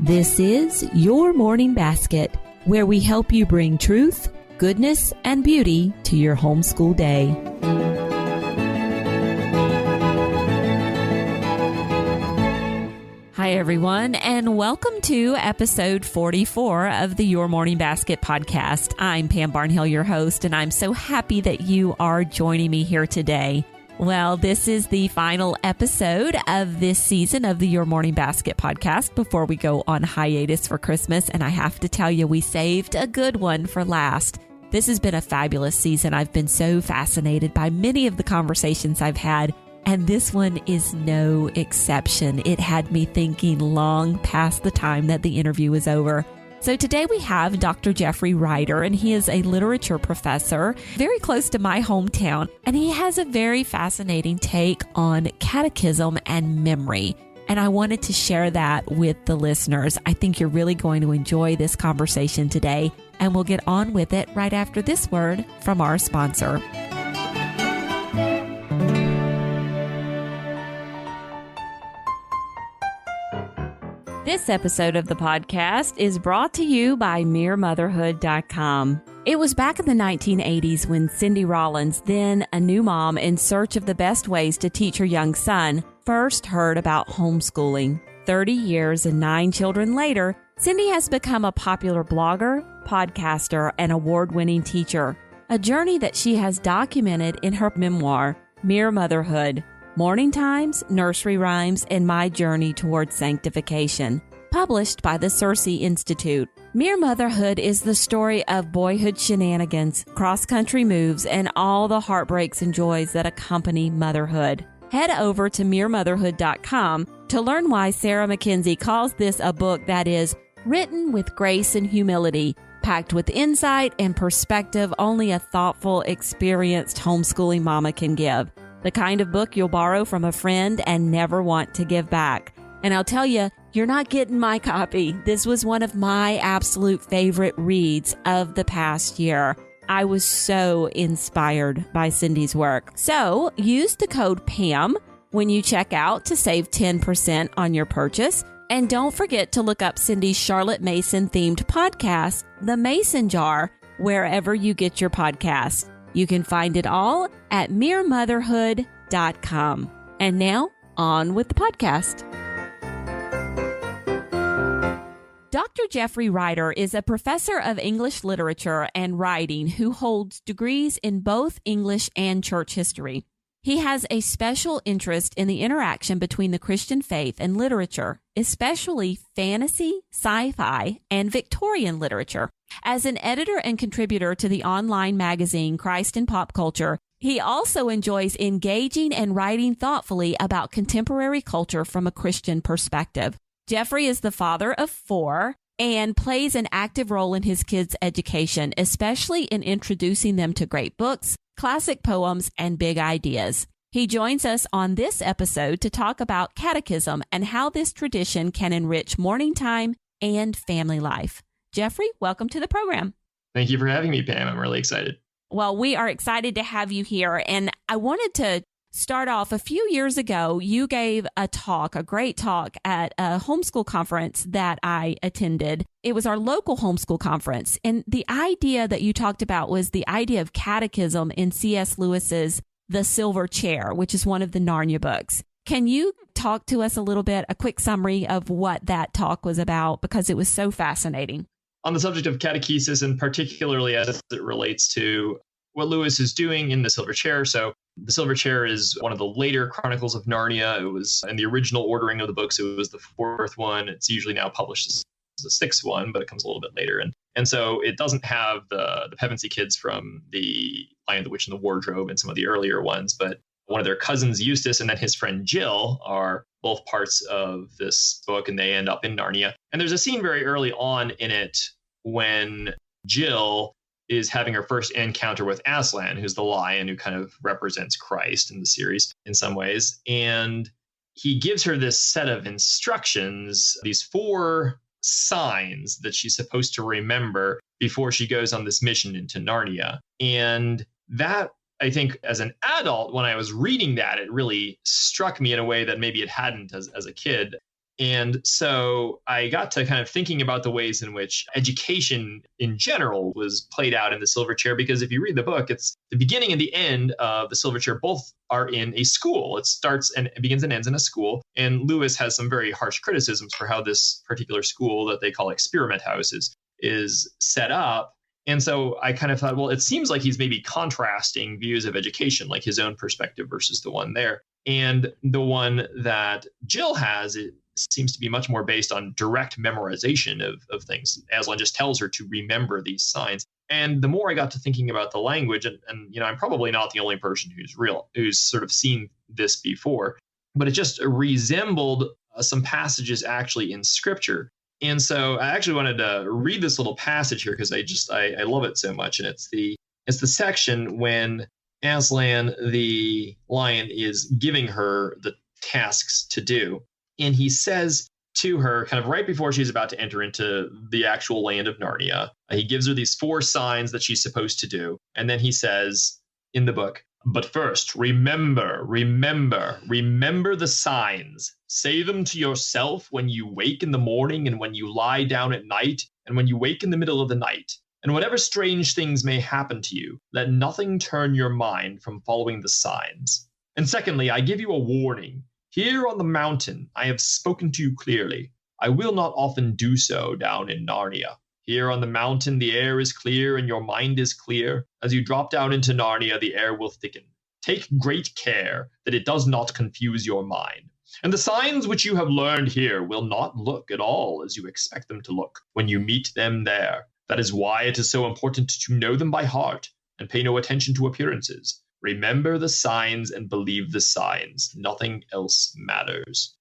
This is Your Morning Basket, where we help you bring truth, goodness, and beauty to your homeschool day. Hi, everyone, and welcome to episode 44 of the Your Morning Basket podcast. I'm Pam Barnhill, your host, and I'm so happy that you are joining me here today. Well, this is the final episode of this season of the Your Morning Basket podcast before we go on hiatus for Christmas, and I have to tell you, we saved a good one for last. This has been a fabulous season. I've been so fascinated by many of the conversations I've had, and this one is no exception. It had me thinking long past the time that the interview was over. So today we have Dr. Geoffrey Reiter, and he is a literature professor very close to my hometown, and he has a very fascinating take on catechism and memory. And I wanted to share that with the listeners. I think you're really going to enjoy this conversation today, and we'll get on with it right after this word from our sponsor. This episode of the podcast is brought to you by meremotherhood.com. It was back in the 1980s when Cindy Rollins, then a new mom in search of the best ways to teach her young son, first heard about homeschooling. 30 years and 9 children later, Cindy has become a popular blogger, podcaster, and award-winning teacher, a journey that she has documented in her memoir, Mere Motherhood: Morning Times, Nursery Rhymes, and My Journey Towards Sanctification, published by the Circe Institute. Mere Motherhood is the story of boyhood shenanigans, cross-country moves, and all the heartbreaks and joys that accompany motherhood. Head over to meremotherhood.com to learn why Sarah Mackenzie calls this a book that is written with grace and humility, packed with insight and perspective only a thoughtful, experienced homeschooling mama can give. The kind of book you'll borrow from a friend and never want to give back. And I'll tell you, you're not getting my copy. This was one of my absolute favorite reads of the past year. I was so inspired by Cindy's work. So use the code PAM when you check out to save 10% on your purchase. And don't forget to look up Cindy's Charlotte Mason themed podcast, The Mason Jar, wherever you get your podcasts. You can find it all at meremotherhood.com. And now, on with the podcast. Dr. Geoffrey Reiter is a professor of English literature and writing who holds degrees in both English and church history. He has a special interest in the interaction between the Christian faith and literature, especially fantasy, sci-fi, and Victorian literature. As an editor and contributor to the online magazine Christ in Pop Culture, he also enjoys engaging and writing thoughtfully about contemporary culture from a Christian perspective. Geoffrey is the father of 4 and plays an active role in his kids' education, especially in introducing them to great books, classic poems, and big ideas. He joins us on this episode to talk about catechism and how this tradition can enrich morning time and family life. Geoffrey, welcome to the program. Thank you for having me, Pam. I'm really excited. Well, we are excited to have you here. And I wanted to start off, a few years ago, you gave a great talk at a homeschool conference that I attended. It was our local homeschool conference. And the idea that you talked about was the idea of catechism in C.S. Lewis's The Silver Chair, which is one of the Narnia books. Can you talk to us a little bit, a quick summary of what that talk was about? Because it was so fascinating. On the subject of catechesis, and particularly as it relates to what Lewis is doing in The Silver Chair. So The Silver Chair is one of the later Chronicles of Narnia. It was in the original ordering of the books. It was the 4th one. It's usually now published as the 6th one, but it comes a little bit later. And so it doesn't have the Pevensey kids from the Lion, the Witch, and the Wardrobe and some of the earlier ones, but one of their cousins, Eustace, and then his friend Jill are both parts of this book, and they end up in Narnia. And there's a scene very early on in it when Jill is having her first encounter with Aslan, who's the lion who kind of represents Christ in the series in some ways. And he gives her this set of instructions, these 4 signs that she's supposed to remember before she goes on this mission into Narnia. And that, I think, as an adult, when I was reading that, it really struck me in a way that maybe it hadn't as a kid. And so I got to kind of thinking about the ways in which education in general was played out in the Silver Chair, because if you read the book, it's the beginning and the end of the Silver Chair both are in a school. It starts and it begins and ends in a school. And Lewis has some very harsh criticisms for how this particular school that they call experiment houses is set up. And so I kind of thought, well, it seems like he's maybe contrasting views of education, like his own perspective versus the one there. And the one that Jill has, it seems to be much more based on direct memorization of things. Aslan just tells her to remember these signs. And the more I got to thinking about the language, and I'm probably not the only person who's sort of seen this before, but it just resembled some passages actually in Scripture. And so I actually wanted to read this little passage here because I love it so much. And it's the section when Aslan the lion is giving her the tasks to do. And he says to her, kind of right before she's about to enter into the actual land of Narnia, he gives her these 4 signs that she's supposed to do. And then he says in the book, "But first, remember the signs. Say them to yourself when you wake in the morning and when you lie down at night and when you wake in the middle of the night. And whatever strange things may happen to you, let nothing turn your mind from following the signs. And secondly, I give you a warning. Here on the mountain, I have spoken to you clearly. I will not often do so down in Narnia. Here on the mountain, the air is clear and your mind is clear. As you drop down into Narnia, the air will thicken. Take great care that it does not confuse your mind. And the signs which you have learned here will not look at all as you expect them to look when you meet them there. That is why it is so important to know them by heart and pay no attention to appearances. Remember the signs and believe the signs. Nothing else matters."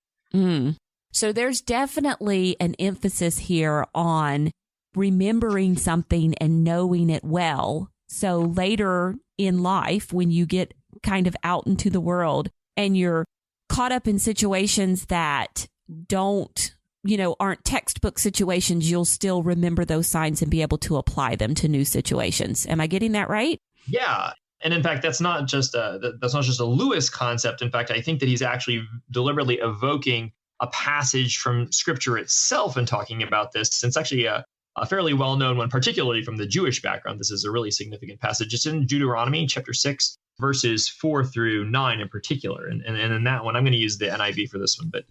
So there's definitely an emphasis here on remembering something and knowing it well. So later in life, when you get kind of out into the world and you're caught up in situations that aren't textbook situations, you'll still remember those signs and be able to apply them to new situations. Am I getting that right? Yeah. And in fact, that's not just a Lewis concept. In fact, I think that he's actually deliberately evoking a passage from Scripture itself and talking about this. It's actually a fairly well-known one, particularly from the Jewish background. This is a really significant passage. It's in Deuteronomy chapter 6, verses 4 through 9 in particular. And in that one, I'm going to use the NIV for this one, but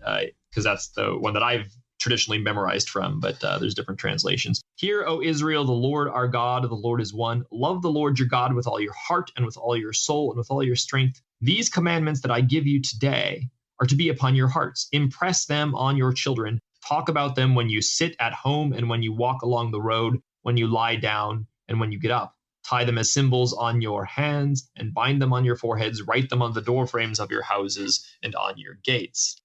because that's the one that I've traditionally memorized from, but there's different translations. "Hear, O Israel, the Lord our God, the Lord is one. Love the Lord your God with all your heart and with all your soul and with all your strength. These commandments that I give you today are to be upon your hearts. Impress them on your children. Talk about them when you sit at home and when you walk along the road, when you lie down and when you get up. Tie them as symbols on your hands and bind them on your foreheads. Write them on the door frames of your houses and on your gates."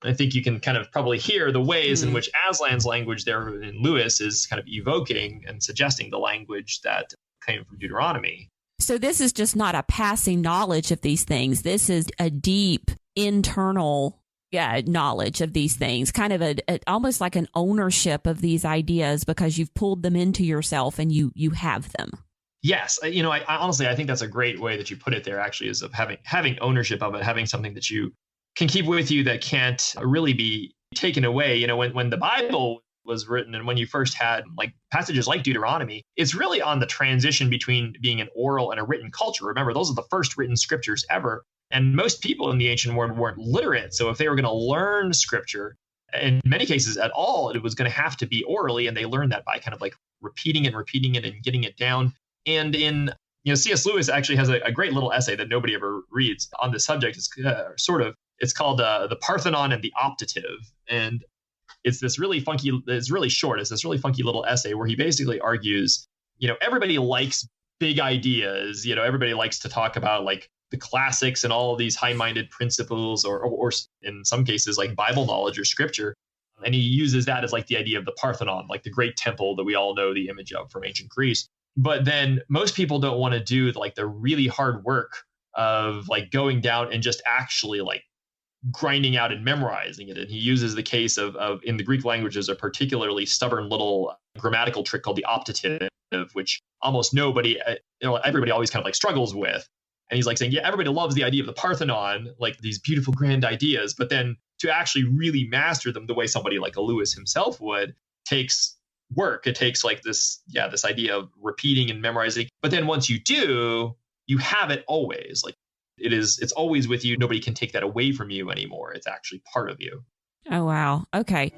I think you can kind of probably hear the ways in which Aslan's language there in Lewis is kind of evoking and suggesting the language that came from Deuteronomy. So this is just not a passing knowledge of these things. This is a deep internal knowledge of these things, kind of almost like an ownership of these ideas because you've pulled them into yourself and you have them. Yes. I honestly, I think that's a great way that you put it there, actually, is of having ownership of it, having something that you can keep with you that can't really be taken away. When the Bible was written and when you first had like passages like Deuteronomy, it's really on the transition between being an oral and a written culture. Remember, those are the first written scriptures ever. And most people in the ancient world weren't literate. So if they were going to learn Scripture, in many cases at all, it was going to have to be orally. And they learned that by kind of like repeating it and getting it down. And in C.S. Lewis actually has a great little essay that nobody ever reads on this subject. It's called The Parthenon and the Optative. And it's this really funky, it's really short. It's this really funky little essay where he basically argues, everybody likes big ideas. Everybody likes to talk about like the classics and all of these high-minded principles or in some cases like Bible knowledge or Scripture. And he uses that as like the idea of the Parthenon, like the great temple that we all know the image of from ancient Greece. But then most people don't want to do like the really hard work of like going down and just actually like grinding out and memorizing it. And he uses the case of in the Greek languages, a particularly stubborn little grammatical trick called the optative, which almost nobody, everybody always kind of like struggles with. And he's like saying, yeah, everybody loves the idea of the Parthenon, like these beautiful, grand ideas. But then to actually really master them the way somebody like a Lewis himself would takes work. It takes like this idea of repeating and memorizing. But then once you do, you have it always. Like it's always with you. Nobody can take that away from you anymore. It's actually part of you. Oh, wow. Okay.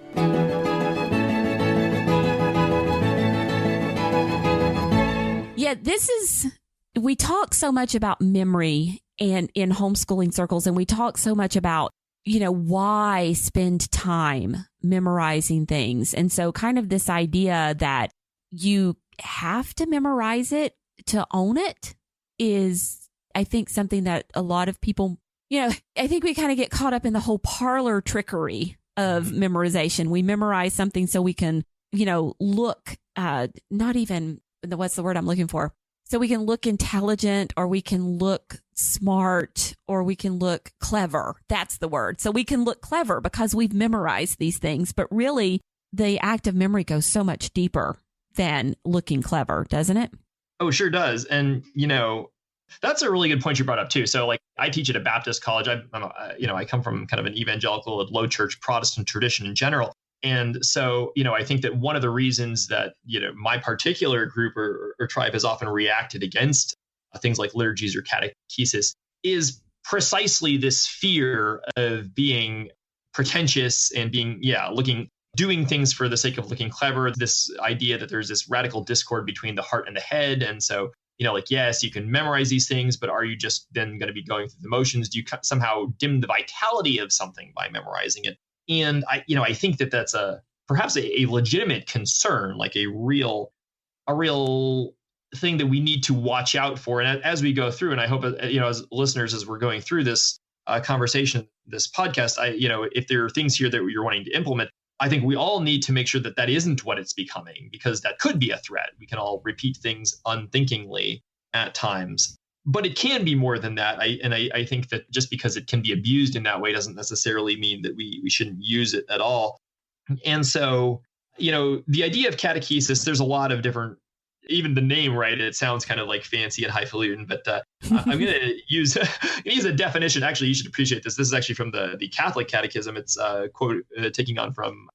Yeah, we talk so much about memory and in homeschooling circles, and we talk so much about, why spend time memorizing things. And so kind of this idea that you have to memorize it to own it is, I think, something that a lot of people, I think we kind of get caught up in the whole parlor trickery of memorization. We memorize something so we can, look, not even, what's the word I'm looking for? So we can look intelligent, or we can look smart, or we can look clever. That's the word. So we can look clever because we've memorized these things. But really, the act of memory goes so much deeper than looking clever, doesn't it? Oh, sure does. And, that's a really good point you brought up, too. So like I teach at a Baptist college. I come from kind of an evangelical, low church Protestant tradition in general. And so, I think that one of the reasons that, my particular group or tribe has often reacted against things like liturgies or catechesis is precisely this fear of being pretentious and being, doing things for the sake of looking clever. This idea that there's this radical discord between the heart and the head. And so, yes, you can memorize these things, but are you just then going to be going through the motions? Do you somehow dim the vitality of something by memorizing it? And I think that that's perhaps a legitimate concern, like a real thing that we need to watch out for. And as we go through, and I hope, as listeners, as we're going through this conversation, this podcast, if there are things here that you're wanting to implement, I think we all need to make sure that that isn't what it's becoming, because that could be a threat. We can all repeat things unthinkingly at times. But it can be more than that. I think that just because it can be abused in that way doesn't necessarily mean that we shouldn't use it at all. And so, the idea of catechesis, there's a lot of different, even the name, right? It sounds kind of like fancy and highfalutin, but I'm going to use a definition. Actually, you should appreciate this. This is actually from the Catholic Catechism. It's quote taking on from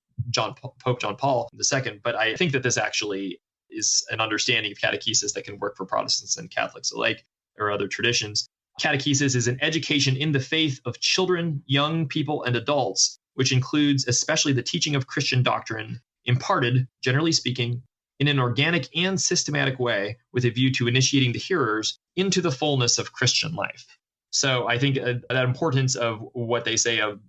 Pope John Paul II. But I think that this actually is an understanding of catechesis that can work for Protestants and Catholics alike, or other traditions. Catechesis is an education in the faith of children, young people, and adults, which includes especially the teaching of Christian doctrine, imparted, generally speaking, in an organic and systematic way with a view to initiating the hearers into the fullness of Christian life. So I think that importance of what they say of,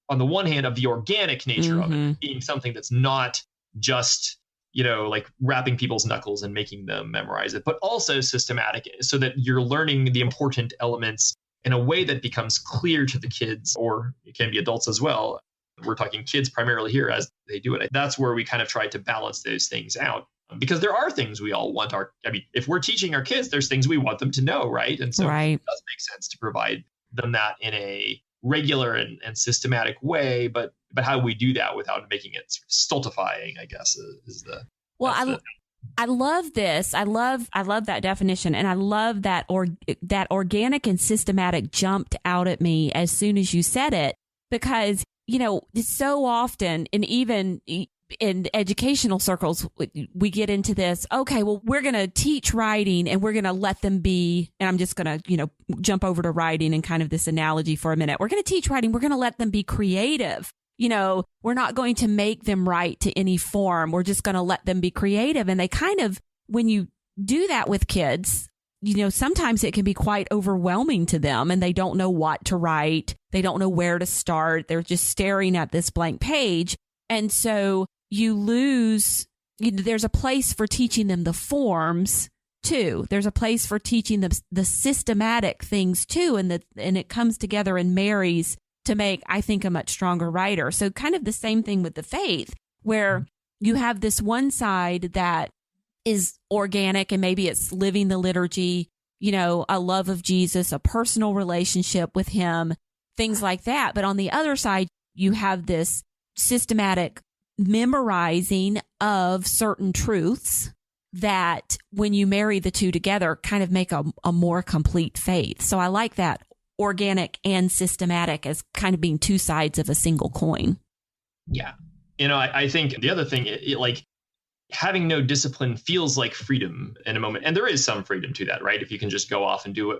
on the one hand, of the organic nature of it being something that's not just like wrapping people's knuckles and making them memorize it, but also systematic, so that you're learning the important elements in a way that becomes clear to the kids, or it can be adults as well. We're talking kids primarily here as they do it. That's where we kind of try to balance those things out, because there are things we all want if we're teaching our kids, there's things we want them to know, right? And so It does make sense to provide them that in a regular and systematic way, but how do we do that without making it sort of stultifying, I guess, is the... Well, I love this. I love that definition. And I love that that organic and systematic jumped out at me as soon as you said it, because, so often, and even in educational circles, we get into this, okay, well, we're going to teach writing and we're going to let them be, and I'm just going to, jump over to writing and kind of this analogy for a minute. We're going to teach writing. We're going to let them be creative. We're not going to make them write to any form. We're just going to let them be creative. And they kind of, when you do that with kids, sometimes it can be quite overwhelming to them, and they don't know what to write. They don't know where to start. They're just staring at this blank page. And so you lose, there's a place for teaching them the forms too. There's a place for teaching them the systematic things too. And it comes together and marries to make, I think, a much stronger writer. So kind of the same thing with the faith, where you have this one side that is organic, and maybe it's living the liturgy, a love of Jesus, a personal relationship with him, things like that. But on the other side, you have this systematic memorizing of certain truths that, when you marry the two together, kind of make a more complete faith. So I like that organic and systematic as kind of being two sides of a single coin. Yeah. I think the other thing, like having no discipline feels like freedom in a moment. And there is some freedom to that, right? If you can just go off and do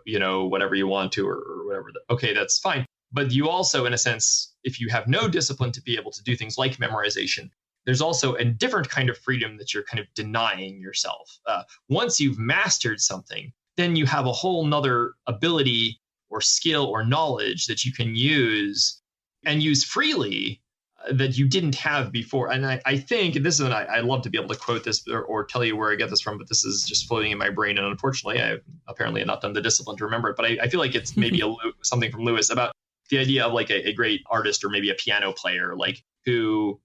whatever you want to or whatever, okay, that's fine. But you also, in a sense, if you have no discipline to be able to do things like memorization, there's also a different kind of freedom that you're kind of denying yourself. Once you've mastered something, then you have a whole nother ability or skill or knowledge that you can use and use freely that you didn't have before. And I think this is, I'd love to be able to quote this or tell you where I get this from, but this is just floating in my brain. And unfortunately, I apparently have not done the discipline to remember it. But I feel like it's maybe something from Lewis about the idea of like a great artist or maybe a piano player, like who,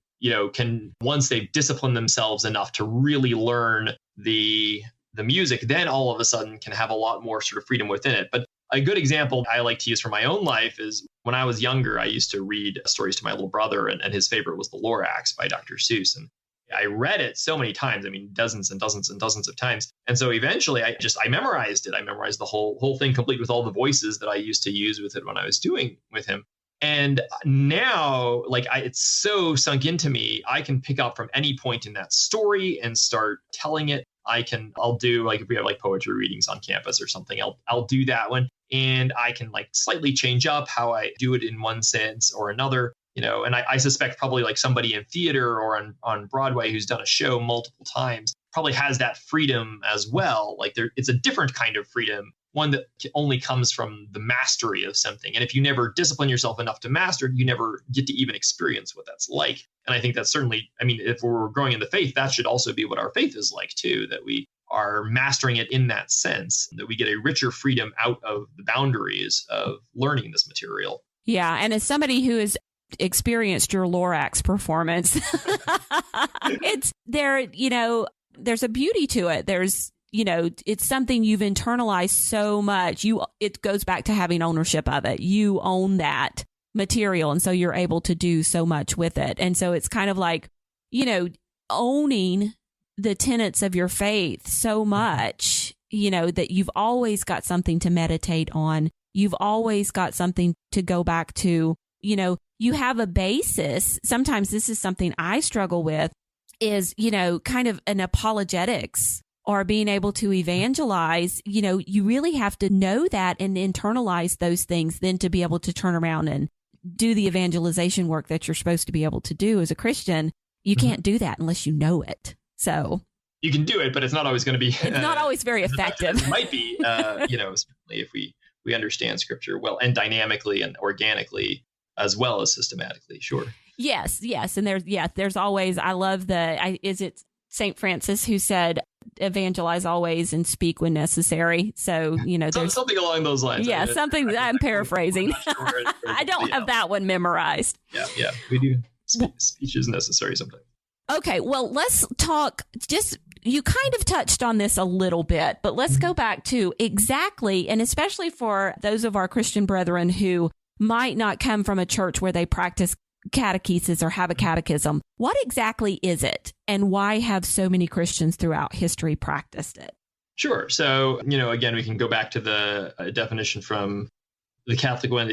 can, once they've disciplined themselves enough to really learn the music, then all of a sudden can have a lot more sort of freedom within it. But a good example I like to use for my own life is when I was younger, I used to read stories to my little brother, and his favorite was The Lorax by Dr. Seuss. And I read it so many times, dozens and dozens and dozens of times. And so eventually I memorized it. I memorized the whole thing complete with all the voices that I used to use with it when I was doing with him. And now, it's so sunk into me, I can pick up from any point in that story and start telling it. I'll do, like, if we have like poetry readings on campus or something, I'll do that one. And I can like slightly change up how I do it in one sense or another, and I suspect probably like somebody in theater or on Broadway who's done a show multiple times probably has that freedom as well. Like it's a different kind of freedom, one that only comes from the mastery of something. And if you never discipline yourself enough to master it, you never get to even experience what that's like. And I think that's certainly, if we're growing in the faith, that should also be what our faith is like too, that we are mastering it in that sense, that we get a richer freedom out of the boundaries of learning this material. Yeah. And as somebody who has experienced your Lorax performance, it's there, there's a beauty to it. There's, it's something you've internalized so much. It goes back to having ownership of it. You own that material. And so you're able to do so much with it. And so it's kind of like, owning the tenets of your faith so much, that you've always got something to meditate on. You've always got something to go back to, you have a basis. Sometimes this is something I struggle with is, kind of an apologetics or being able to evangelize. You really have to know that and internalize those things then to be able to turn around and do the evangelization work that you're supposed to be able to do as a Christian. You can't do that unless you know it. So you can do it, but it's not always going to be. It's not always very effective. It might be, certainly if we understand Scripture well and dynamically and organically as well as systematically. Sure. Yes. And there's always. I love is it St. Francis who said, "Evangelize always and speak when necessary." So there's something along those lines. Yeah, something I'm paraphrasing. I don't have that one memorized. Yeah, we do. Speech is necessary sometimes. Okay, well, let's talk. You kind of touched on this a little bit, but let's go back to exactly, and especially for those of our Christian brethren who might not come from a church where they practice catechesis or have a catechism. What exactly is it, and why have so many Christians throughout history practiced it? Sure. So, again, we can go back to the definition from the Catholic one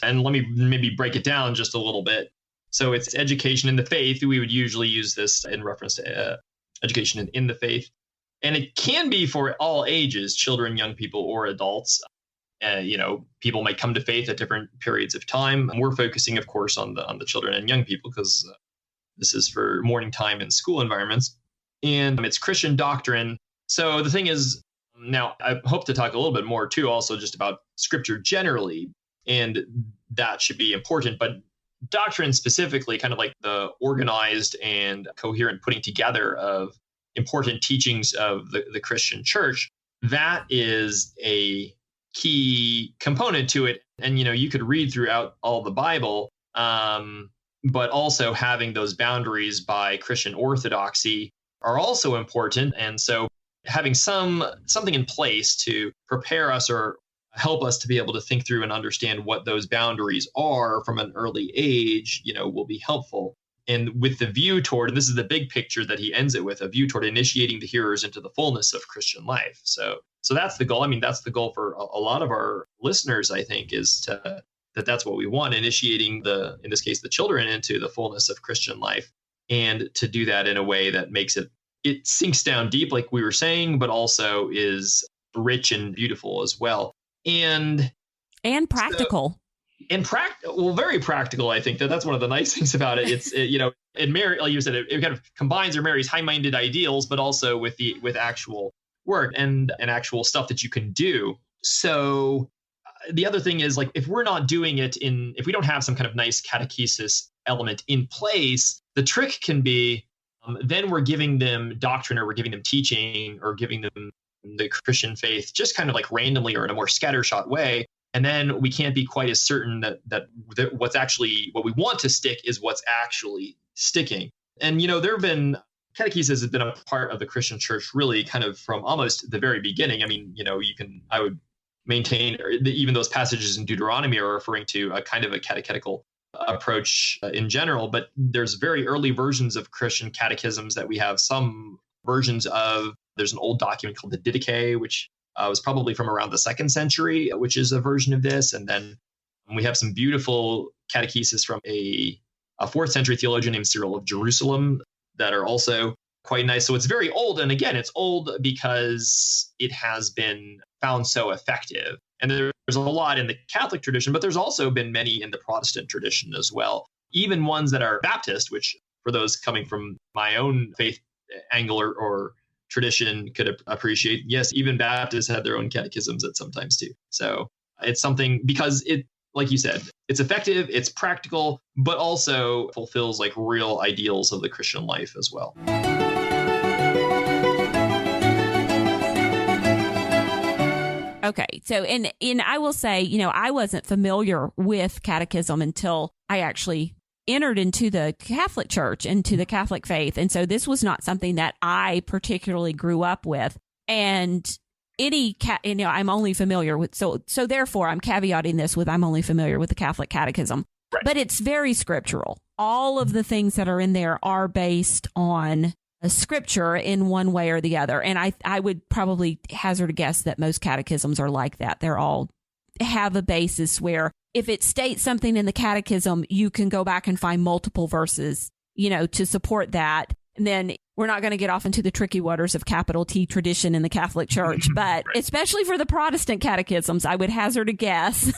and let me maybe break it down just a little bit. So it's education in the faith. We would usually use this in reference to education in the faith. And it can be for all ages, children, young people, or adults. People might come to faith at different periods of time. And we're focusing, of course, on the children and young people because this is for morning time in school environments. And it's Christian doctrine. So the thing is, now I hope to talk a little bit more, too, also just about Scripture generally. And that should be important. But doctrine specifically, kind of like the organized and coherent putting together of important teachings of the Christian church, that is a key component to it. And, you could read throughout all the Bible, but also having those boundaries by Christian orthodoxy are also important. And so having something in place to prepare us or help us to be able to think through and understand what those boundaries are from an early age, will be helpful. and with the view toward, and this is the big picture that he ends it with, a view toward initiating the hearers into the fullness of Christian life. So that's the goal. I mean, that's the goal for a lot of our listeners, I think, is that's what we want, initiating in this case, the children into the fullness of Christian life, and to do that in a way that makes it sinks down deep, like we were saying, but also is rich and beautiful as well. And practical. Very practical. I think that's one of the nice things about it. It like you said, it kind of combines or marries high-minded ideals, but also with actual work and actual stuff that you can do. So the other thing is, like, if we're not doing it if we don't have some kind of nice catechesis element in place, the trick can be then we're giving them doctrine, or we're giving them teaching, or giving them the Christian faith just kind of like randomly or in a more scattershot way. And then we can't be quite as certain that what's actually what we want to stick is what's actually sticking. And, there have been catechesis has been a part of the Christian church really kind of from almost the very beginning. I mean, I would maintain even those passages in Deuteronomy are referring to a kind of a catechetical approach in general, but there's very early versions of Christian catechisms that we have some versions of. There's an old document called the Didache, which was probably from around the 2nd century, which is a version of this. And then we have some beautiful catechesis from a 4th century theologian named Cyril of Jerusalem that are also quite nice. So it's very old. And again, it's old because it has been found so effective. And there's a lot in the Catholic tradition, but there's also been many in the Protestant tradition as well. Even ones that are Baptist, which for those coming from my own faith angle or tradition could appreciate. Yes, even Baptists had their own catechisms at sometimes too. So it's something, because it, like you said, it's effective, it's practical, but also fulfills like real ideals of the Christian life as well. Okay. So, and I will say, I wasn't familiar with catechism until I actually entered into the Catholic Church, into the Catholic faith. And so this was not something that I particularly grew up with. And I'm only familiar with, so therefore I'm caveating this with, I'm only familiar with the Catholic Catechism, right. But it's very scriptural. All of the things that are in there are based on a scripture in one way or the other. And I would probably hazard a guess that most catechisms are like that. They're all have a basis where if it states something in the catechism, you can go back and find multiple verses, to support that. And then we're not going to get off into the tricky waters of capital T tradition in the Catholic Church, but especially for the Protestant catechisms, I would hazard a guess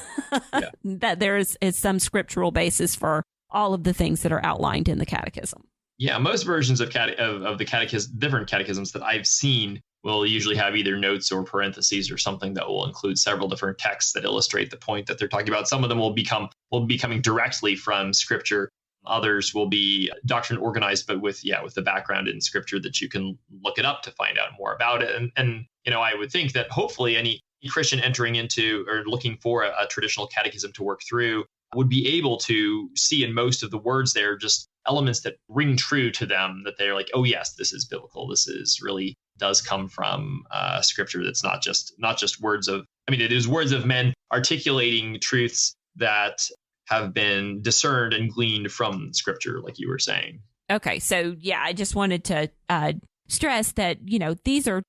that there is some scriptural basis for all of the things that are outlined in the catechism. Yeah, most versions of the catechism, different catechisms that I've seen, will usually have either notes or parentheses or something that will include several different texts that illustrate the point that they're talking about. Some of them will be coming directly from Scripture. Others will be doctrine organized, but with the background in Scripture that you can look it up to find out more about it. And I would think that hopefully any Christian entering into or looking for a traditional catechism to work through would be able to see in most of the words there just elements that ring true to them, that they're like, oh yes, this is biblical. This is really does come from Scripture. That's not just words of, it is words of men articulating truths that have been discerned and gleaned from Scripture, like you were saying. Okay, so I just wanted to stress that these are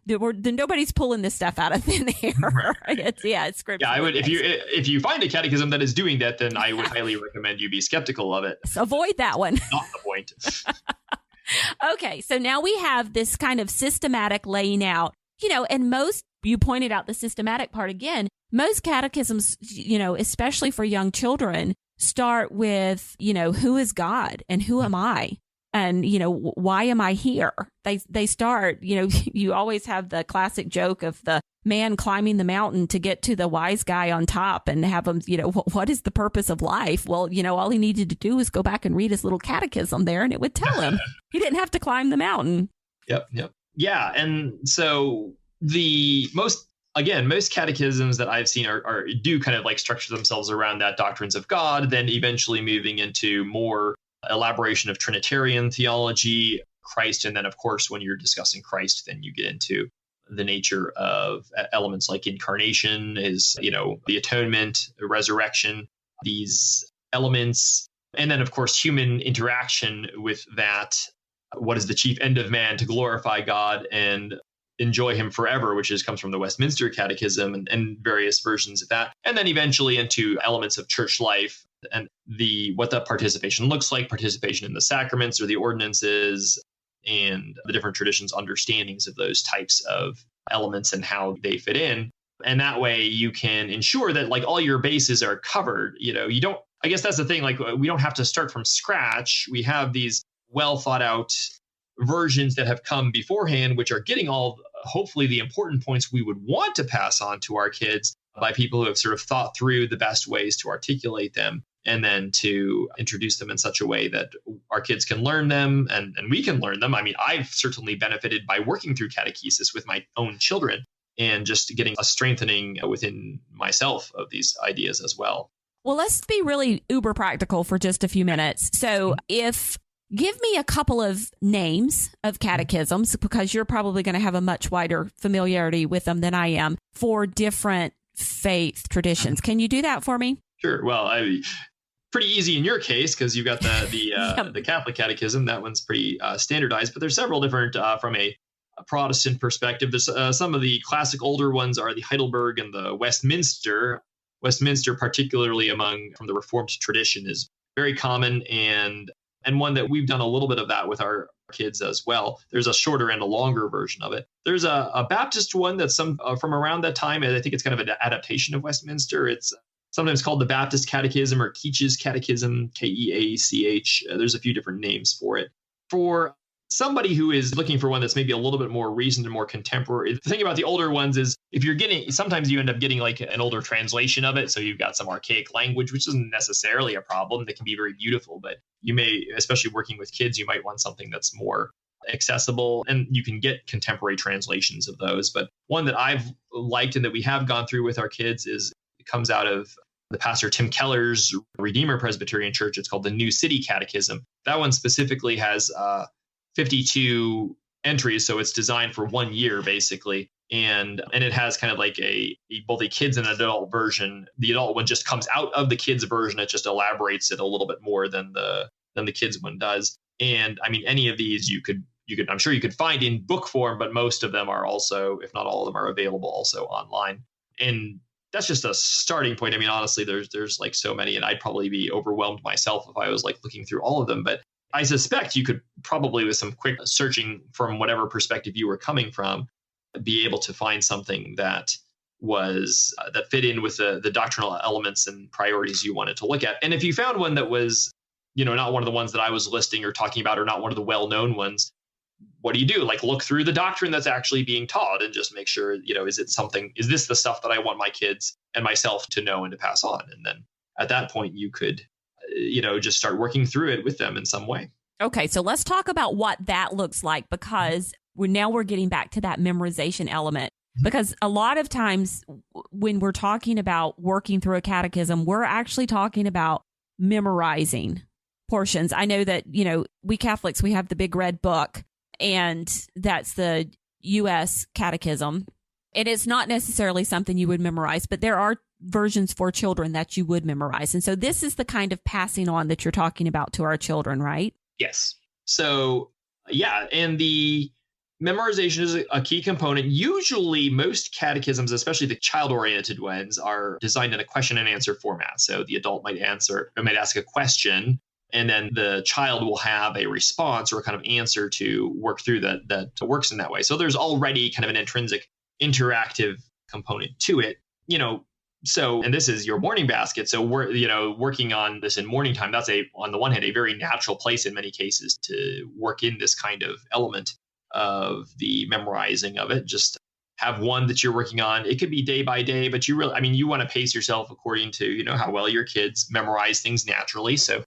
nobody's pulling this stuff out of thin air. It's Scripture. Yeah, I would if you find a catechism that is doing that, then I would highly recommend you be skeptical of it. So avoid that one. Not the point. Okay, so now we have this kind of systematic laying out, and you pointed out the systematic part again. Most catechisms, especially for young children, start with, who is God and who am I? And, why am I here? They start, you always have the classic joke of the man climbing the mountain to get to the wise guy on top and have him, what is the purpose of life? Well, all he needed to do was go back and read his little catechism there and it would tell him. He didn't have to climb the mountain. Yep. Yeah. And so most catechisms that I've seen do kind of like structure themselves around that doctrines of God, then eventually moving into more elaboration of Trinitarian theology, Christ. And then, of course, when you're discussing Christ, then you get into the nature of elements like incarnation, the atonement, the resurrection. These elements And then, of course, human interaction with that. What is the chief end of man? To glorify God and enjoy him forever, which comes from the Westminster Catechism and various versions of that. And then eventually into elements of church life and what that participation looks like, participation in the sacraments or the ordinances, and the different traditions' understandings of those types of elements and how they fit in. And that way you can ensure that like all your bases are covered. You don't, I guess that's the thing, like we don't have to start from scratch. We have these well thought out versions that have come beforehand, which are getting all, hopefully, the important points we would want to pass on to our kids by people who have sort of thought through the best ways to articulate them and then to introduce them in such a way that our kids can learn them and we can learn them. I mean, I've certainly benefited by working through catechesis with my own children and just getting a strengthening within myself of these ideas as well. Well, let's be really uber practical for just a few minutes. So give me a couple of names of catechisms, because you're probably going to have a much wider familiarity with them than I am, for different faith traditions. Can you do that for me? Sure. Well, pretty easy in your case because you've got the Catholic Catechism. That one's pretty standardized, but there's several different from a Protestant perspective. There's some of the classic older ones are the Heidelberg and the Westminster. Westminster, particularly from the Reformed tradition, is very common and one that we've done a little bit of that with our kids as well. There's a shorter and a longer version of it. There's a Baptist one that's from around that time, and I think it's kind of an adaptation of Westminster. It's sometimes called the Baptist Catechism or Keach's Catechism, Keach. There's a few different names for it. For somebody who is looking for one that's maybe a little bit more recent and more contemporary, the thing about the older ones is sometimes you end up getting like an older translation of it. So you've got some archaic language, which isn't necessarily a problem. That can be very beautiful, but you may, especially working with kids, you might want something that's more accessible, and you can get contemporary translations of those. But one that I've liked and that we have gone through with our kids comes out of the pastor Tim Keller's Redeemer Presbyterian Church. It's called the New City Catechism. That one specifically has 52 entries, so it's designed for 1 year basically, and it has kind of like both a kids and adult version. The adult one just comes out of the kids version; it just elaborates it a little bit more than the kids one does. And I mean, any of these you could I'm sure you could find in book form, but most of them are also, if not all of them, are available also online. And that's just a starting point. I mean, honestly, there's like so many, and I'd probably be overwhelmed myself if I was like looking through all of them. But I suspect you could probably, with some quick searching from whatever perspective you were coming from, be able to find something that was that fit in with the doctrinal elements and priorities you wanted to look at. And if you found one that was, not one of the ones that I was listing or talking about, or not one of the well-known ones, what do you do? Like, look through the doctrine that's actually being taught and just make sure, is this the stuff that I want my kids and myself to know and to pass on? And then at that point, you could, just start working through it with them in some way. Okay, so let's talk about what that looks like, because we're getting back to that memorization element. Because a lot of times when we're talking about working through a catechism, we're actually talking about memorizing portions. I know that, we Catholics, we have the big red book, and that's the U.S. Catechism. And it's not necessarily something you would memorize, but there are versions for children that you would memorize. And so this is the kind of passing on that you're talking about to our children, right? Yes. So, yeah. And the memorization is a key component. Usually most catechisms, especially the child-oriented ones, are designed in a question and answer format. So the adult might ask a question, and then the child will have a response or a kind of answer to work through that works in that way. So there's already kind of an intrinsic interactive component to it, So, and this is your morning basket. So we're, working on this in morning time, that's on the one hand, a very natural place in many cases to work in this kind of element of the memorizing of it. Just have one that you're working on. It could be day by day, but you want to pace yourself according to, how well your kids memorize ththings naturally. So,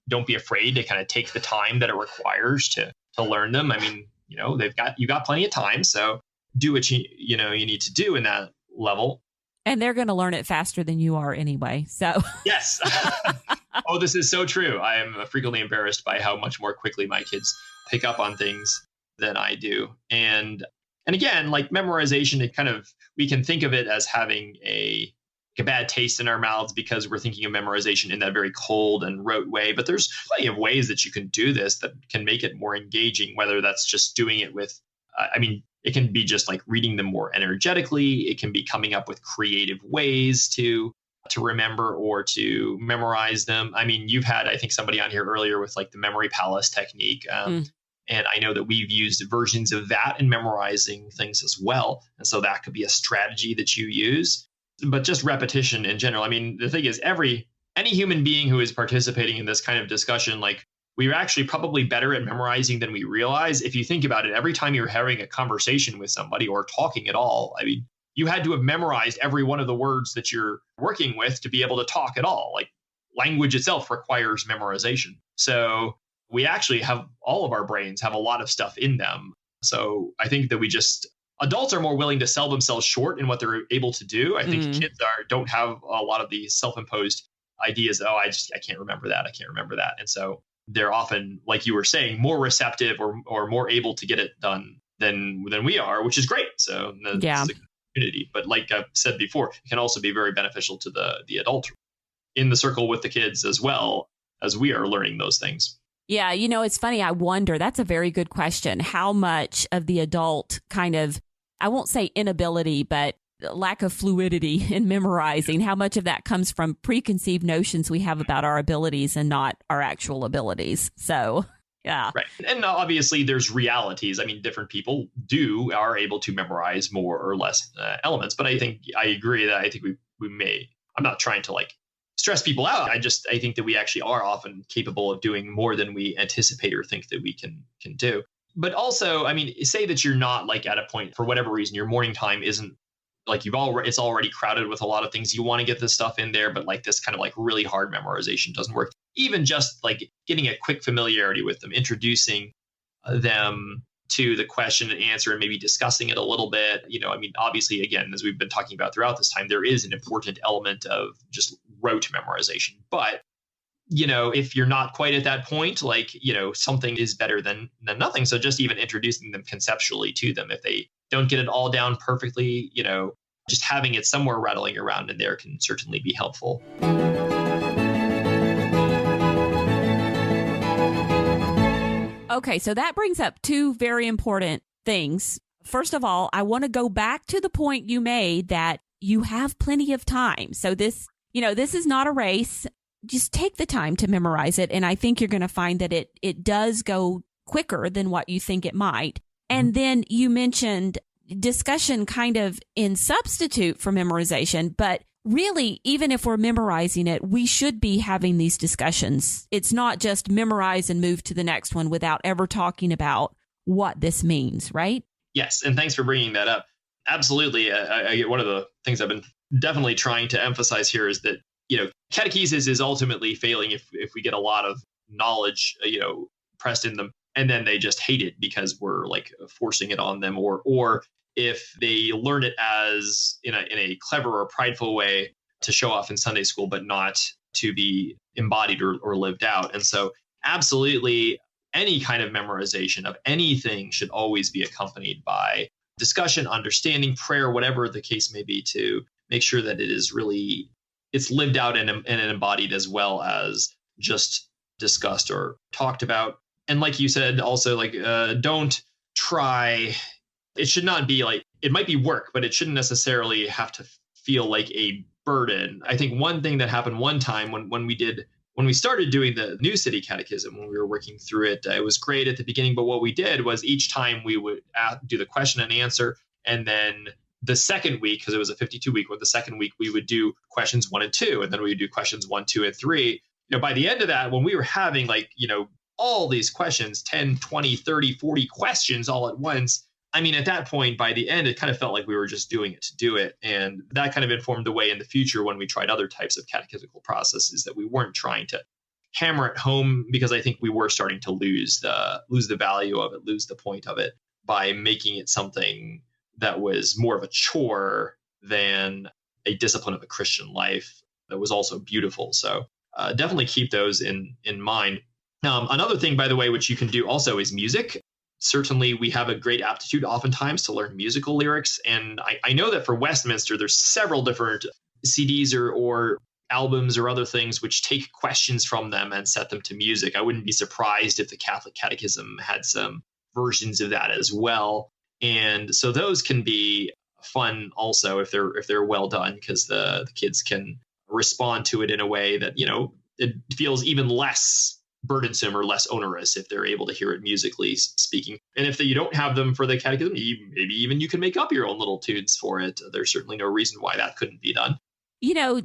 don't be afraid to kind of take the time that it requires to learn them. I mean, you got plenty of time. So do what you need to do in that level. And they're going to learn it faster than you are anyway. So yes. Oh, this is so true. I am frequently embarrassed by how much more quickly my kids pick up on things than I do. And again, like memorization, we can think of it as having a bad taste in our mouths because we're thinking of memorization in that very cold and rote way. But there's plenty of ways that you can do this that can make it more engaging, whether that's just doing it with, it can be just like reading them more energetically. It can be coming up with creative ways to remember or to memorize them. I mean, you've had, I think, somebody on here earlier with like the memory palace technique. And I know that we've used versions of that in memorizing things as well. And so that could be a strategy that you use. But just repetition in general. I mean, the thing is, any human being who is participating in this kind of discussion, like, we're actually probably better at memorizing than we realize. If you think about it, every time you're having a conversation with somebody or talking at all, I mean, you had to have memorized every one of the words that you're working with to be able to talk at all. Like, language itself requires memorization. So we actually have, all of our brains have a lot of stuff in them. So I think that adults are more willing to sell themselves short in what they're able to do. I think kids don't have a lot of these self-imposed ideas. Oh, I can't remember that. I can't remember that. And so they're often, like you were saying, more receptive or more able to get it done than we are, which is great. So that's the community. But like I've said before, it can also be very beneficial to the adult in the circle with the kids as well, as we are learning those things. Yeah, it's funny. I wonder, that's a very good question. How much of the adult kind of, I won't say inability, but lack of fluidity in memorizing, how much of that comes from preconceived notions we have about our abilities and not our actual abilities. So, yeah. Right. And obviously there's realities. I mean, different people are able to memorize more or less elements. But I agree that I think we may, I'm not trying to like stress people out. I think that we actually are often capable of doing more than we anticipate or think that we can do. But also, I mean, say that you're not like at a point, for whatever reason, your morning time isn't like it's already crowded with a lot of things. You want to get this stuff in there, but like this kind of like really hard memorization doesn't work. Even just like getting a quick familiarity with them, introducing them to the question and answer and maybe discussing it a little bit. I mean, obviously, again, as we've been talking about throughout this time, there is an important element of just rote memorization. But if you're not quite at that point, like, something is better than nothing. So just even introducing them conceptually to them, if they don't get it all down perfectly, just having it somewhere rattling around in there can certainly be helpful. Okay, so that brings up two very important things. First of all, I want to go back to the point you made that you have plenty of time. So this is not a race. Just take the time to memorize it. And I think you're going to find that it does go quicker than what you think it might. And then you mentioned discussion kind of in substitute for memorization. But really, even if we're memorizing it, we should be having these discussions. It's not just memorize and move to the next one without ever talking about what this means, right? Yes. And thanks for bringing that up. Absolutely. One of the things I've been definitely trying to emphasize here is that catechesis is ultimately failing if we get a lot of knowledge, pressed in them, and then they just hate it because we're like forcing it on them, or if they learn it as in a clever or prideful way to show off in Sunday school, but not to be embodied or lived out. And so absolutely any kind of memorization of anything should always be accompanied by discussion, understanding, prayer, whatever the case may be, to make sure that it's lived out and embodied as well as just discussed or talked about. And like you said, also, like, don't try. It should not be like, it might be work, but it shouldn't necessarily have to feel like a burden. I think one thing that happened one time when we started doing the new City Catechism, when we were working through it, it was great at the beginning. But what we did was each time we would do the question and answer, and then the second week, because it was a 52-week one, the second week we would do questions 1 and 2, and then we would do questions 1, 2, and 3. By the end of that, when we were having all these questions, 10, 20, 30, 40 questions all at once, I mean, at that point, by the end, it kind of felt like we were just doing it to do it. And that kind of informed the way in the future when we tried other types of catechetical processes, that we weren't trying to hammer it home, because I think we were starting to lose the value of it, lose the point of it, by making it something that was more of a chore than a discipline of a Christian life that was also beautiful. So definitely keep those in mind. Another thing, by the way, which you can do also is music. Certainly, we have a great aptitude oftentimes to learn musical lyrics. And I know that for Westminster, there's several different CDs or albums or other things which take questions from them and set them to music. I wouldn't be surprised if the Catholic Catechism had some versions of that as well. And so those can be fun also if they're well done, because the kids can respond to it in a way that, it feels even less burdensome or less onerous if they're able to hear it musically speaking. And if you don't have them for the catechism, maybe even you can make up your own little tunes for it. There's certainly no reason why that couldn't be done.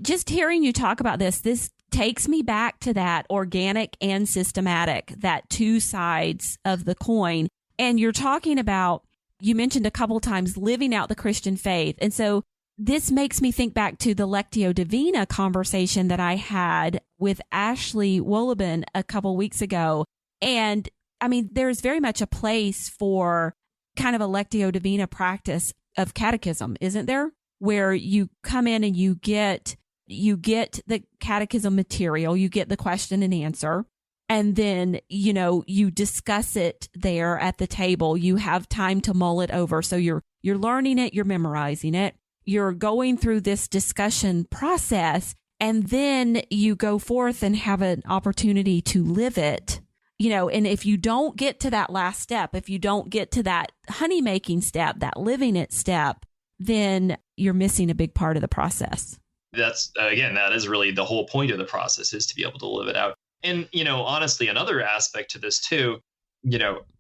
Just hearing you talk about this takes me back to that organic and systematic, that two sides of the coin. And you're talking about, you mentioned a couple times, living out the Christian faith. And so this makes me think back to the Lectio Divina conversation that I had with Ashley Wolleben a couple weeks ago. And I mean, there's very much a place for kind of a Lectio Divina practice of catechism, isn't there? Where you come in and you get the catechism material, you get the question and answer, and then, you discuss it there at the table. You have time to mull it over. So you're learning it, you're memorizing it, you're going through this discussion process, and then you go forth and have an opportunity to live it. And if you don't get to that last step, if you don't get to that honey making step, that living it step, then you're missing a big part of the process. That's, again, that is really the whole point of the process, is to be able to live it out. And, honestly, another aspect to this too,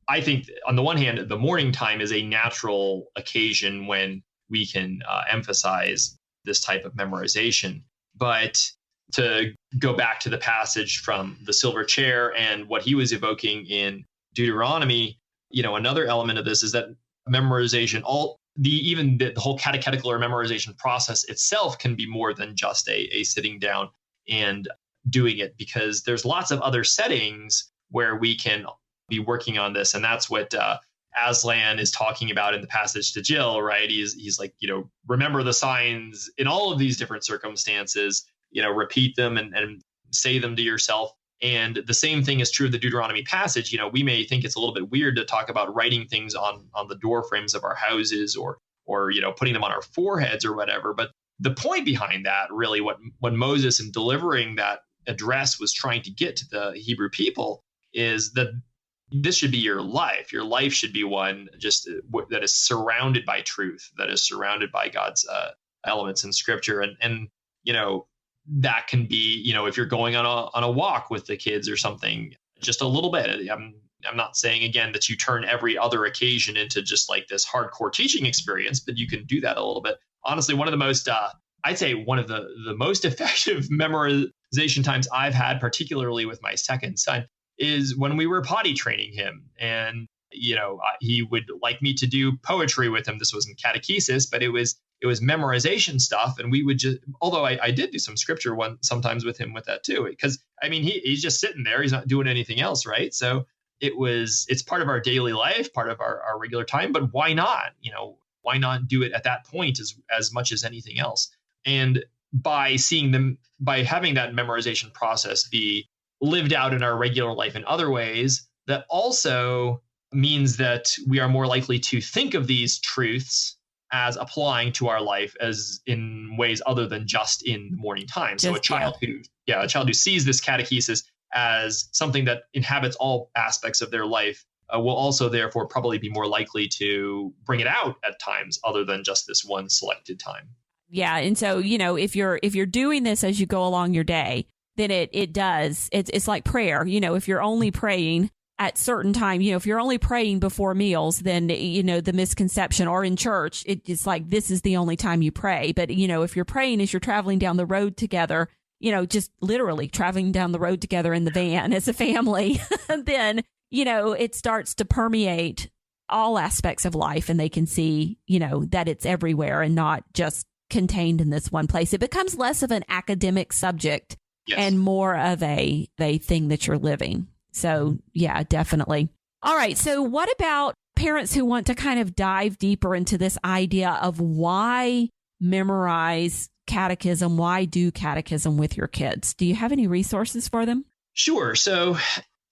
I think on the one hand, the morning time is a natural occasion when we can emphasize this type of memorization. But to go back to the passage from the silver chair and what he was evoking in Deuteronomy, another element of this is that memorization, even the whole catechetical or memorization process itself can be more than just a sitting down and doing it, because there's lots of other settings where we can be working on this. And that's what Aslan is talking about in the passage to Jill, right? He's like, remember the signs in all of these different circumstances, repeat them and say them to yourself. And the same thing is true of the Deuteronomy passage. We may think it's a little bit weird to talk about writing things on the door frames of our houses or putting them on our foreheads or whatever. But the point behind that, really, what Moses, in delivering that address, was trying to get to the Hebrew people, is that this should be your life. Your life should be one just that is surrounded by truth, that is surrounded by God's elements in Scripture. And that can be, if you're going on a walk with the kids or something, just a little bit. I'm not saying, again, that you turn every other occasion into just like this hardcore teaching experience, but you can do that a little bit. Honestly, one of the most, I'd say one of the most effective memorization times I've had, particularly with my second son, is when we were potty training him. And, he would like me to do poetry with him. This wasn't catechesis, but it was memorization stuff. And we would just, although I did do some scripture sometimes with him with that too, because he's just sitting there. He's not doing anything else. Right. So it's part of our daily life, part of our regular time, but why not? Why not do it at that point as much as anything else? And by having that memorization process be lived out in our regular life in other ways, that also means that we are more likely to think of these truths as applying to our life as in ways other than just in the morning time. So a child who sees this catechesis as something that inhabits all aspects of their life will also therefore probably be more likely to bring it out at times other than just this one selected time. Yeah. And so, if you're doing this as you go along your day, then it's like prayer. If you're only praying at certain time, if you're only praying before meals, then, the misconception, or in church, it's like, this is the only time you pray. But, if you're praying as you're traveling down the road together, just literally traveling down the road together in the van as a family, then, it starts to permeate all aspects of life, and they can see, that it's everywhere and not just contained in this one place. It becomes less of an academic subject. Yes. And more of a thing that you're living. So, yeah, definitely. All right. So what about parents who want to kind of dive deeper into this idea of why memorize catechism? Why do catechism with your kids? Do you have any resources for them? Sure. So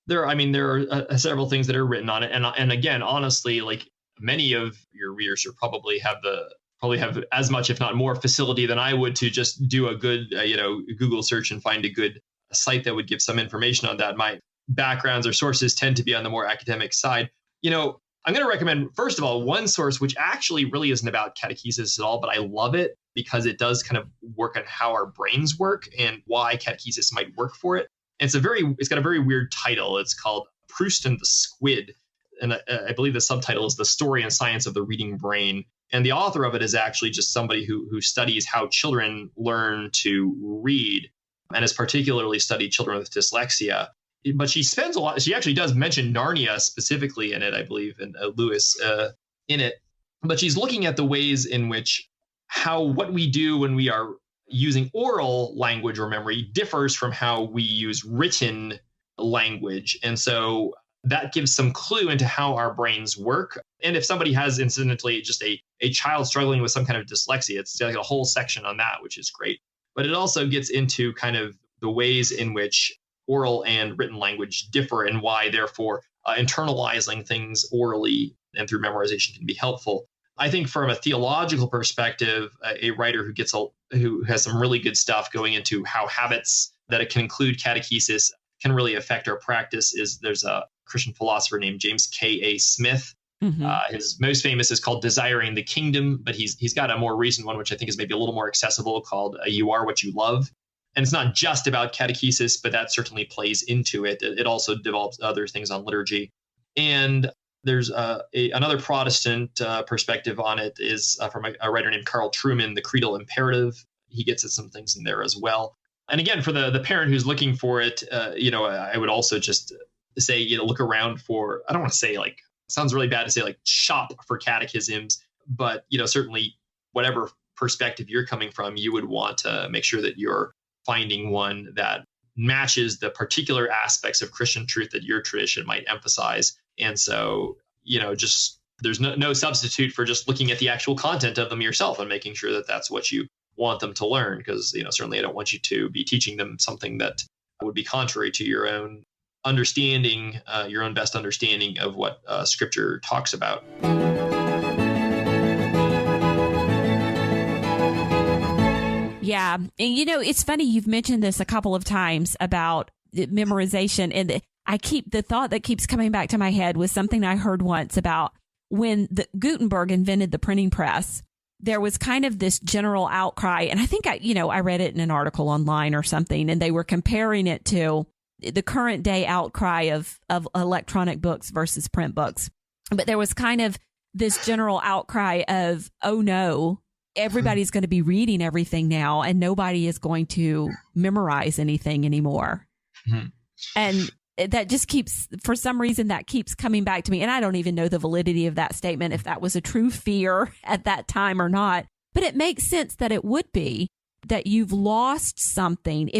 there are several things that are written on it. And again, honestly, like many of your readers probably have the probably have as much, if not more, facility than I would to just do a good, Google search and find a good site that would give some information on that. My backgrounds or sources tend to be on the more academic side. I'm going to recommend, first of all, one source, which actually really isn't about catechesis at all, but I love it because it does kind of work on how our brains work and why catechesis might work for it. And it's got a very weird title. It's called Proust and the Squid. And I believe the subtitle is The Story and Science of the Reading Brain. And the author of it is actually just somebody who studies how children learn to read and has particularly studied children with dyslexia. But she spends a lot. She actually does mention Narnia specifically in it, I believe, and Lewis in it. But she's looking at the ways in which what we do when we are using oral language or memory differs from how we use written language. And so that gives some clue into how our brains work. And if somebody has incidentally just a child struggling with some kind of dyslexia, it's like a whole section on that, which is great. But it also gets into kind of the ways in which oral and written language differ and why, therefore, internalizing things orally and through memorization can be helpful. I think from a theological perspective, a writer who has some really good stuff going into how habits that it can include catechesis can really affect our practice there's a Christian philosopher named James K.A. Smith. Mm-hmm. His most famous is called Desiring the Kingdom, but he's got a more recent one, which I think is maybe a little more accessible, called You Are What You Love. And it's not just about catechesis, but that certainly plays into it. It also develops other things on liturgy. And there's another Protestant perspective on it is from a writer named Carl Trueman, The Creedal Imperative. He gets at some things in there as well. And again, for the parent who's looking for it, I would also just say, look around for, I don't want to say it sounds really bad to say shop for catechisms, but, certainly whatever perspective you're coming from, you would want to make sure that you're finding one that matches the particular aspects of Christian truth that your tradition might emphasize. And so, just there's no substitute for just looking at the actual content of them yourself and making sure that that's what you want them to learn. Because, certainly I don't want you to be teaching them something that would be contrary to your own understanding, your own best understanding of what Scripture talks about. Yeah. And, it's funny. You've mentioned this a couple of times about memorization. And the thought that keeps coming back to my head was something I heard once about when Gutenberg invented the printing press. There was kind of this general outcry. And I think I read it in an article online or something, and they were comparing it to the current day outcry of electronic books versus print books. But there was kind of this general outcry of, oh no, everybody's going to be reading everything now and nobody is going to memorize anything anymore. Mm-hmm. And that just for some reason, that keeps coming back to me. And I don't even know the validity of that statement, if that was a true fear at that time or not. But it makes sense that it would be, that you've lost something.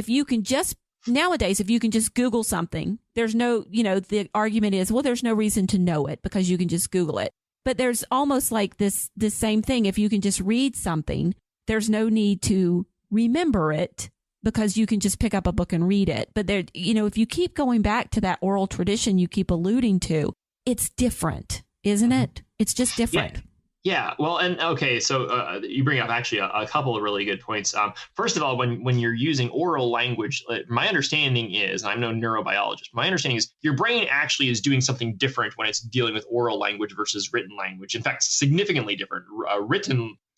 Nowadays, if you can just Google something, there's no, the argument is, well, there's no reason to know it because you can just Google it. But there's almost like this same thing. If you can just read something, there's no need to remember it because you can just pick up a book and read it. But there, if you keep going back to that oral tradition you keep alluding to, it's different, isn't it? It's just different. Yeah. Well, and okay, so you bring up actually a couple of really good points. First of all, when you're using oral language, my understanding is, and I'm no neurobiologist, my understanding is your brain actually is doing something different when it's dealing with oral language versus written language. In fact, significantly different.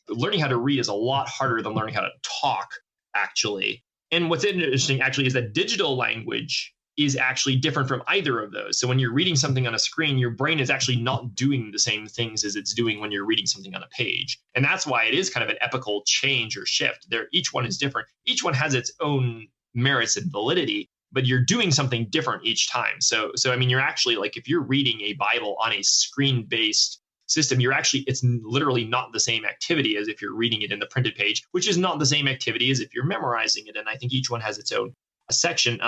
Learning how to read is a lot harder than learning how to talk, actually. And what's interesting, actually, is that digital language is actually different from either of those. So when you're reading something on a screen, your brain is actually not doing the same things as it's doing when you're reading something on a page. And that's why it is kind of an epochal change or shift. Each one is different. Each one has its own merits and validity, but you're doing something different each time. So I mean, you're actually, if you're reading a Bible on a screen-based system, it's literally not the same activity as if you're reading it in the printed page, which is not the same activity as if you're memorizing it. And I think each one has its own section.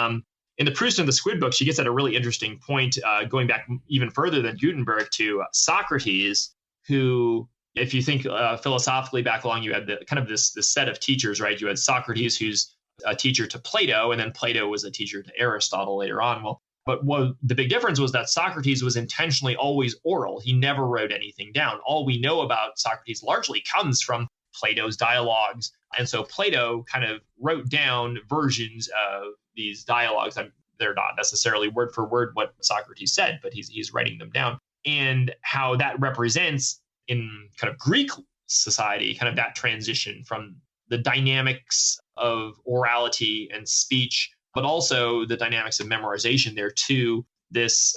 In the Proust and the Squid book, she gets at a really interesting point, going back even further than Gutenberg to Socrates, who, if you think philosophically back along, you had this set of teachers, right? You had Socrates, who's a teacher to Plato, and then Plato was a teacher to Aristotle later on. Well, But what the big difference was that Socrates was intentionally always oral. He never wrote anything down. All we know about Socrates largely comes from Plato's dialogues. And so Plato kind of wrote down versions of these dialogues. And they're not necessarily word for word what Socrates said, but he's writing them down. And how that represents in kind of Greek society, kind of that transition from the dynamics of orality and speech, but also the dynamics of memorization there to this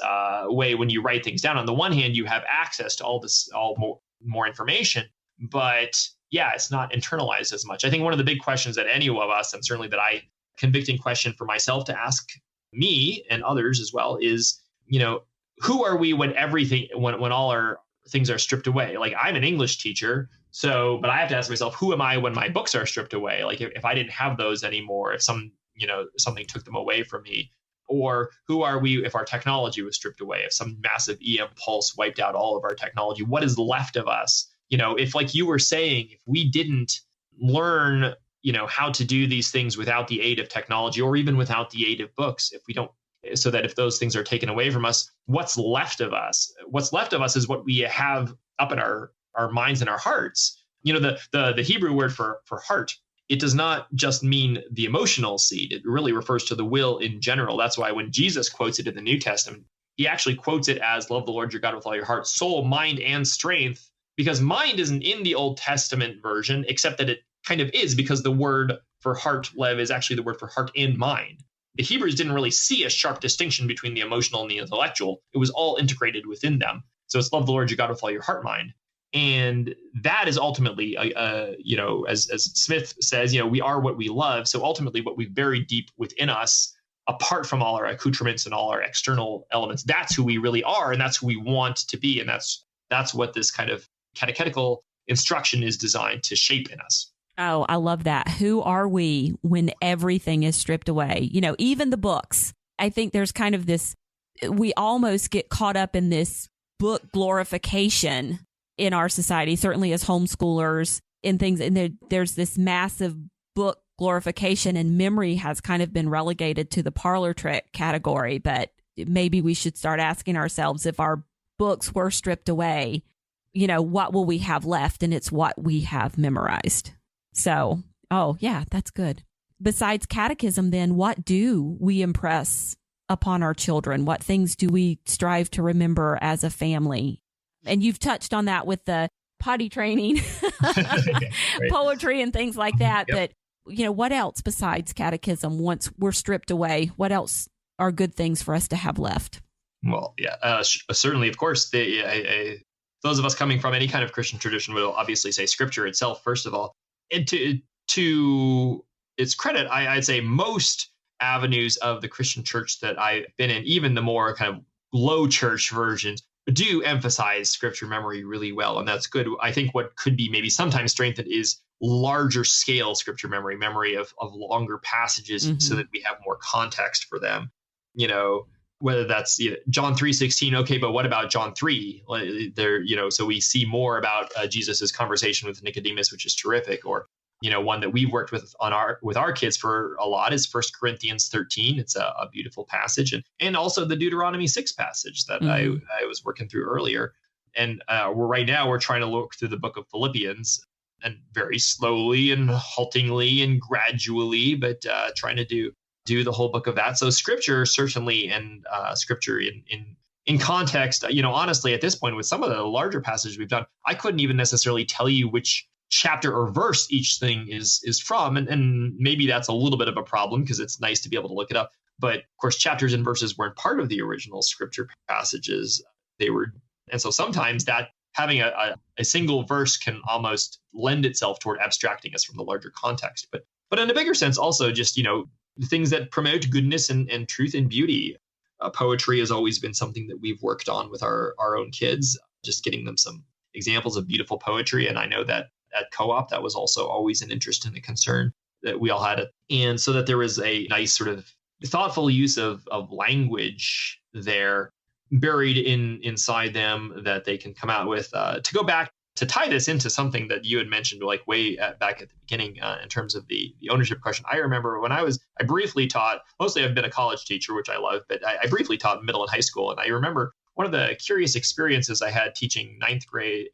way when you write things down. On the one hand, you have access to all more information, but yeah, it's not internalized as much. I think one of the big questions that any of us, and certainly convicting question for myself to ask me and others as well is, who are we when all our things are stripped away? Like, I'm an English teacher, but I have to ask myself, who am I when my books are stripped away? Like, if I didn't have those anymore, if something took them away from me, or who are we if our technology was stripped away, if some massive EM pulse wiped out all of our technology, what is left of us? If, like you were saying, if we didn't learn, how to do these things without the aid of technology or even without the aid of books, so that if those things are taken away from us, what's left of us? What's left of us is what we have up in our minds and our hearts. The Hebrew word for heart, it does not just mean the emotional seed. It really refers to the will in general. That's why when Jesus quotes it in the New Testament, he actually quotes it as love the Lord your God with all your heart, soul, mind, and strength, because mind isn't in the Old Testament version, except that it kind of is, because the word for heart, lev, is actually the word for heart and mind. The Hebrews didn't really see a sharp distinction between the emotional and the intellectual. It was all integrated within them. So it's love the Lord your God with all your heart, mind. And that is ultimately, as Smith says, we are what we love. So ultimately what we've buried deep within us, apart from all our accoutrements and all our external elements, that's who we really are. And that's who we want to be. And that's what this kind of catechetical instruction is designed to shape in us. Oh, I love that. Who are we when everything is stripped away? Even the books. I think there's kind of this, we almost get caught up in this book glorification in our society, certainly as homeschoolers and things. And there's this massive book glorification, and memory has kind of been relegated to the parlor trick category. But maybe we should start asking ourselves, if our books were stripped away, what will we have left? And it's what we have memorized. So, oh, yeah, that's good. Besides catechism, then, what do we impress upon our children? What things do we strive to remember as a family? And you've touched on that with the potty training, poetry and things like that. Yep. But, what else besides catechism, once we're stripped away, what else are good things for us to have left? Well, yeah, certainly, of course, those of us coming from any kind of Christian tradition will obviously say Scripture itself, first of all. And to its credit, I'd say most avenues of the Christian church that I've been in, even the more kind of low church versions, do emphasize Scripture memory really well. And that's good. I think what could be maybe sometimes strengthened is larger scale Scripture memory of longer passages, so that we have more context for them. Whether that's John 3:16, okay, but what about John 3? So we see more about Jesus's conversation with Nicodemus, which is terrific. Or one that we've worked with with our kids for a lot is 1 Corinthians 13. It's a beautiful passage, and also the Deuteronomy 6 passage that I was working through earlier. And we're trying to look through the book of Philippians, and very slowly and haltingly and gradually, but trying to do the whole book of that. So Scripture certainly, and Scripture in context, honestly, at this point with some of the larger passages we've done, I couldn't even necessarily tell you which chapter or verse each thing is from. And maybe that's a little bit of a problem, because it's nice to be able to look it up. But of course, chapters and verses weren't part of the original Scripture passages. And so sometimes that having a single verse can almost lend itself toward abstracting us from the larger context. But in a bigger sense, also just, things that promote goodness and truth and beauty. Poetry has always been something that we've worked on with our own kids, just getting them some examples of beautiful poetry. And I know that at co-op, that was also always an interest and a concern that we all had. And so that there was a nice sort of thoughtful use of language there buried inside them that they can come out with. To go back to tie this into something that you had mentioned like back at the beginning in terms of the ownership question, I remember when I briefly taught, mostly I've been a college teacher, which I love, but I briefly taught middle and high school. And I remember one of the curious experiences I had teaching ninth grade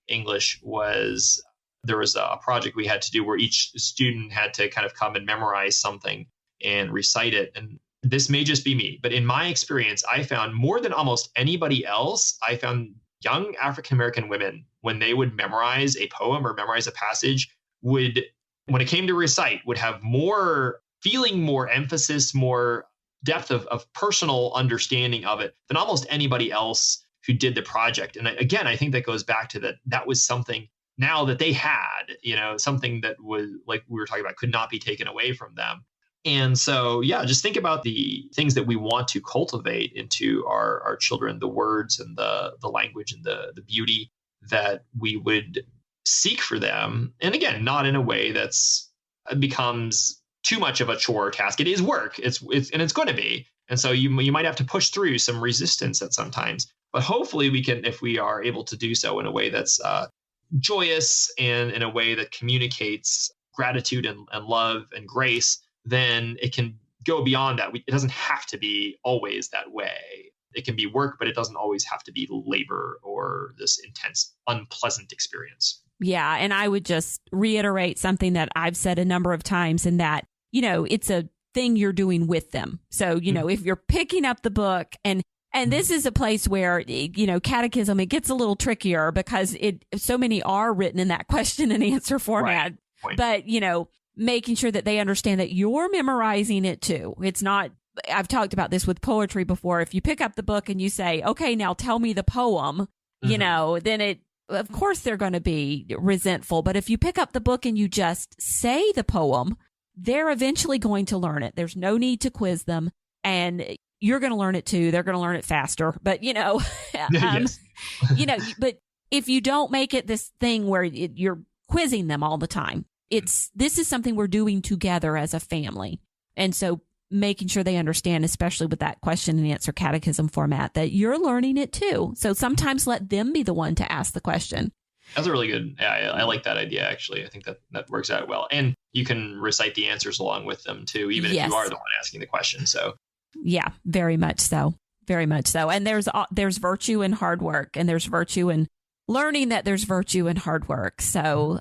English was there was a project we had to do where each student had to kind of come and memorize something and recite it. And this may just be me, but in my experience, I found more than almost anybody else, I found young African-American women, when they would memorize a poem or memorize a passage, when it came to recite, would have more feeling, more emphasis, more depth of personal understanding of it than almost anybody else who did the project. And again, I think that goes back to that was something now that they had, something that was, like we were talking about, could not be taken away from them. And so, yeah, just think about the things that we want to cultivate into our children, the words and the language and the beauty that we would seek for them. And again, not in a way that's becomes too much of a chore or task. It is work. It's going to be. And so you might have to push through some resistance at sometimes. But hopefully we can, if we are able to do so in a way that's joyous and in a way that communicates gratitude and love and grace, then it can go beyond that. It doesn't have to be always that way. It can be work, but it doesn't always have to be labor or this intense, unpleasant experience. Yeah. And I would just reiterate something that I've said a number of times, in that, it's a thing you're doing with them. So, if you're picking up the book and this is a place where, catechism, it gets a little trickier because so many are written in that question and answer format. Right. But, making sure that they understand that you're memorizing it too. It's not, I've talked about this with poetry before. If you pick up the book and you say, okay, now tell me the poem, then of course they're going to be resentful. But if you pick up the book and you just say the poem, they're eventually going to learn it. There's no need to quiz them. And you're going to learn it too. They're going to learn it faster. But, Yes. But if you don't make it this thing where you're quizzing them all the time, this is something we're doing together as a family. And so making sure they understand, especially with that question and answer catechism format, that you're learning it too. So sometimes let them be the one to ask the question. That's a really good, I like that idea, actually. I think that works out well. And you can recite the answers along with them too, even if you are the one asking the question. So yeah, very much so. Very much so. And there's virtue in hard work, and there's virtue in learning that there's virtue in hard work. So,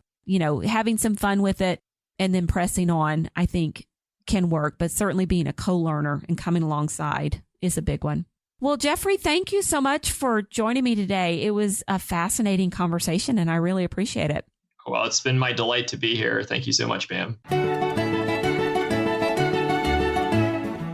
having some fun with it and then pressing on, I think can work, but certainly being a co-learner and coming alongside is a big one. Well, Geoffrey, thank you so much for joining me today. It was a fascinating conversation and I really appreciate it. Well, it's been my delight to be here. Thank you so much, Pam.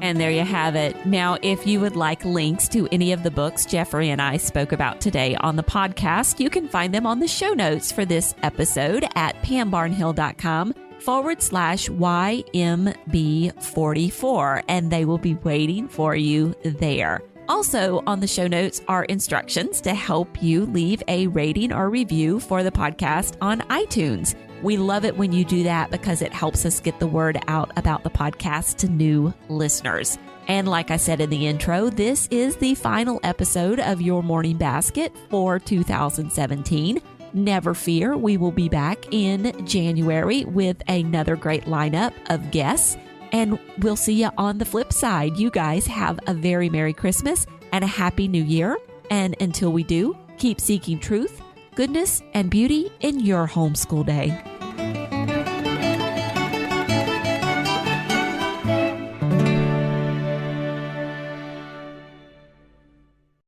And there you have it. Now, if you would like links to any of the books Geoffrey and I spoke about today on the podcast, you can find them on the show notes for this episode at pambarnhill.com/YMB44, and they will be waiting for you there. Also on the show notes are instructions to help you leave a rating or review for the podcast on iTunes. We love it when you do that because it helps us get the word out about the podcast to new listeners. And like I said in the intro, this is the final episode of Your Morning Basket for 2017. Never fear, we will be back in January with another great lineup of guests. And we'll see you on the flip side. You guys have a very Merry Christmas and a Happy New Year. And until we do, keep seeking truth, goodness, and beauty in your homeschool day.